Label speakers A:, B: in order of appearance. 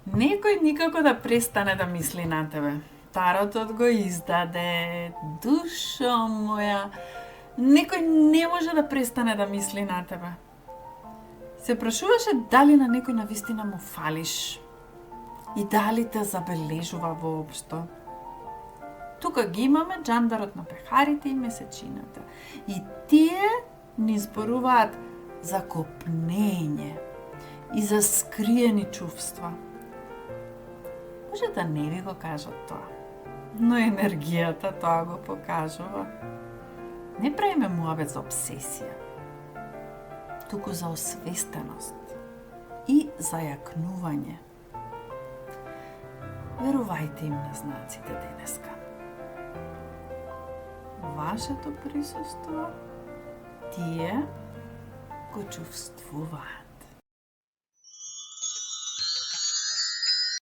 A: Некој никако да престане да мисли на тебе. Таротот го издаде, душо моја. Некој не може да престане да мисли на тебе. Се прашуваше дали на некој навистина му фалиш и дали те забележува воопшто. Тука ги имаме џандарот на пехарите и месечината. И тие ни зборуваат за копнење и за скриени чувства. Може да не ви го кажат тоа, но енергијата тоа го покажува. Не правиме муабет за обсесија, туку за освестеност и за јакнување. Верувајте им на знаците денеска. Вашето присуство тие го чувствуваат.